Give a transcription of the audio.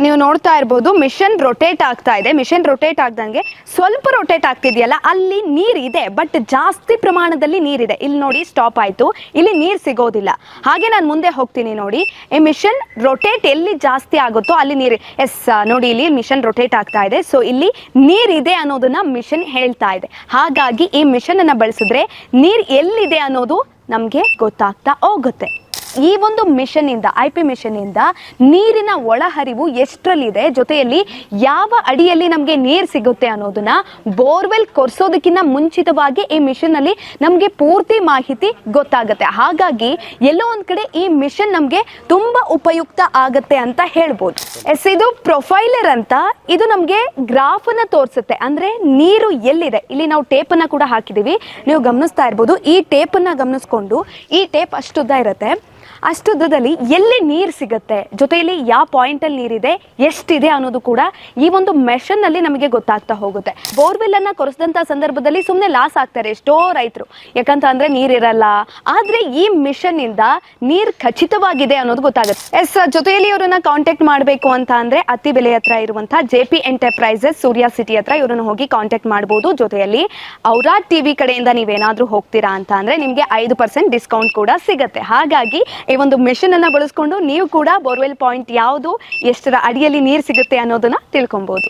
ನೀವು ನೋಡ್ತಾ ಇರ್ಬೋದು ಮಿಷನ್ ರೊಟೇಟ್ ಆಗ್ತಾ ಇದೆ. ಮಿಷನ್ ರೊಟೇಟ್ ಆಗ್ದಂಗೆ ಸ್ವಲ್ಪ ರೊಟೇಟ್ ಆಗ್ತಿದೆಯಲ್ಲ, ಅಲ್ಲಿ ನೀರಿದೆ, ಬಟ್ ಜಾಸ್ತಿ ಪ್ರಮಾಣದಲ್ಲಿ ನೀರಿದೆ. ಇಲ್ಲಿ ನೋಡಿ ಸ್ಟಾಪ್ ಆಯ್ತು, ಇಲ್ಲಿ ನೀರು ಸಿಗೋದಿಲ್ಲ. ಹಾಗೆ ನಾನು ಮುಂದೆ ಹೋಗ್ತೀನಿ ನೋಡಿ. ಈ ಮಿಷನ್ ರೊಟೇಟ್ ಎಲ್ಲಿ ಜಾಸ್ತಿ ಆಗುತ್ತೋ ಅಲ್ಲಿ ನೀರು, ನೋಡಿ ಇಲ್ಲಿ ಮಿಷನ್ ರೊಟೇಟ್ ಆಗ್ತಾ ಇದೆ. ಸೊ ಇಲ್ಲಿ ನೀರಿದೆ ಅನ್ನೋದನ್ನ ಮಿಷನ್ ಹೇಳ್ತಾ ಇದೆ. ಹಾಗಾಗಿ ಈ ಮಿಷನ್ ಅನ್ನ ಬಳಸಿದ್ರೆ ನೀರು ಎಲ್ಲಿದೆ ಅನ್ನೋದು ನಮಗೆ ಗೊತ್ತಾಗ್ತಾ ಹೋಗುತ್ತೆ. ಈ ಒಂದು ಮಿಷನ್ ಇಂದ, IP ಮಿಷನ್ ಇಂದ ನೀರಿನ ಒಳಹರಿವು ಎಷ್ಟರಲ್ಲಿದೆ, ಜೊತೆಯಲ್ಲಿ ಯಾವ ಅಡಿಯಲ್ಲಿ ನಮಗೆ ನೀರು ಸಿಗುತ್ತೆ ಅನ್ನೋದನ್ನ ಬೋರ್ವೆಲ್ ಕೊರ್ಸೋದಕ್ಕಿಂತ ಮುಂಚಿತವಾಗಿ ಈ ಮಿಷನ್ ಅಲ್ಲಿ ನಮಗೆ ಪೂರ್ತಿ ಮಾಹಿತಿ ಗೊತ್ತಾಗುತ್ತೆ. ಹಾಗಾಗಿ ಎಲ್ಲೋ ಒಂದ್ ಕಡೆ ಈ ಮಿಷನ್ ನಮಗೆ ತುಂಬಾ ಉಪಯುಕ್ತ ಆಗತ್ತೆ ಅಂತ ಹೇಳ್ಬೋದು. ಇದು ಪ್ರೊಫೈಲರ್ ಅಂತ, ಇದು ನಮಗೆ ಗ್ರಾಫ್ ಅನ್ನ ತೋರಿಸುತ್ತೆ. ಅಂದ್ರೆ ನೀರು ಎಲ್ಲಿದೆ, ಇಲ್ಲಿ ನಾವು ಟೇಪ್ ಅನ್ನ ಕೂಡ ಹಾಕಿದೀವಿ, ನೀವು ಗಮನಿಸ್ತಾ ಇರ್ಬೋದು. ಈ ಟೇಪ್ ಅನ್ನ ಗಮನಿಸ್ಕೊಂಡು, ಈ ಟೇಪ್ ಅಷ್ಟುದ್ದ ಇರುತ್ತೆ, ಅಷ್ಟುದ್ದದಲ್ಲಿ ಎಲ್ಲಿ ನೀರು ಸಿಗುತ್ತೆ, ಜೊತೆಯಲ್ಲಿ ಯಾವ ಪಾಯಿಂಟ್ ಅಲ್ಲಿ ನೀರಿದೆ, ಎಷ್ಟಿದೆ ಅನ್ನೋದು ಕೂಡ ಈ ಒಂದು ಮೆಷನ್ ಅಲ್ಲಿ ನಮಗೆ ಗೊತ್ತಾಗ್ತಾ ಹೋಗುತ್ತೆ. ಬೋರ್ವೆಲ್ ಅನ್ನ ಕೊರೆಸಿದಂತ ಸಂದರ್ಭದಲ್ಲಿ ಸುಮ್ಮನೆ ಲಾಸ್ ಆಗ್ತಾರೆ ಎಷ್ಟೋ ರೈತರು, ಯಾಕಂತ ಅಂದ್ರೆ ನೀರಿರಲ್ಲ. ಆದ್ರೆ ಈ ಮಿಷನ್ ಇಂದ ನೀರು ಖಚಿತವಾಗಿದೆ ಅನ್ನೋದು ಗೊತ್ತಾಗುತ್ತೆ. ಜೊತೆಯಲ್ಲಿ ಇವರನ್ನ ಕಾಂಟ್ಯಾಕ್ಟ್ ಮಾಡಬೇಕು ಅಂತ ಅಂದ್ರೆ ಅತ್ತಿ ಬೆಲೆ ಹತ್ರ ಇರುವಂತಹ JP ಎಂಟರ್ಪ್ರೈಸಸ್ ಸೂರ್ಯ ಸಿಟಿ ಹತ್ರ ಇವರನ್ನ ಹೋಗಿ ಕಾಂಟ್ಯಾಕ್ಟ್ ಮಾಡಬಹುದು. ಜೊತೆಯಲ್ಲಿ ಔರಾದ್ TV ಕಡೆಯಿಂದ ನೀವೇನಾದ್ರೂ ಹೋಗ್ತೀರಾ ಅಂತ ಅಂದ್ರೆ ನಿಮ್ಗೆ 5% ಡಿಸ್ಕೌಂಟ್ ಕೂಡ ಸಿಗುತ್ತೆ. ಹಾಗಾಗಿ ಈ ಒಂದು ಮೆಷಿನ್ ಅನ್ನ ಬಳಸ್ಕೊಂಡು ನೀವು ಕೂಡ ಬೋರ್ವೆಲ್ ಪಾಯಿಂಟ್ ಯಾವುದು, ಎಷ್ಟರ ಅಡಿಯಲ್ಲಿ ನೀರು ಸಿಗುತ್ತೆ ಅನ್ನೋದನ್ನ ತಿಳ್ಕೊಬಹುದು.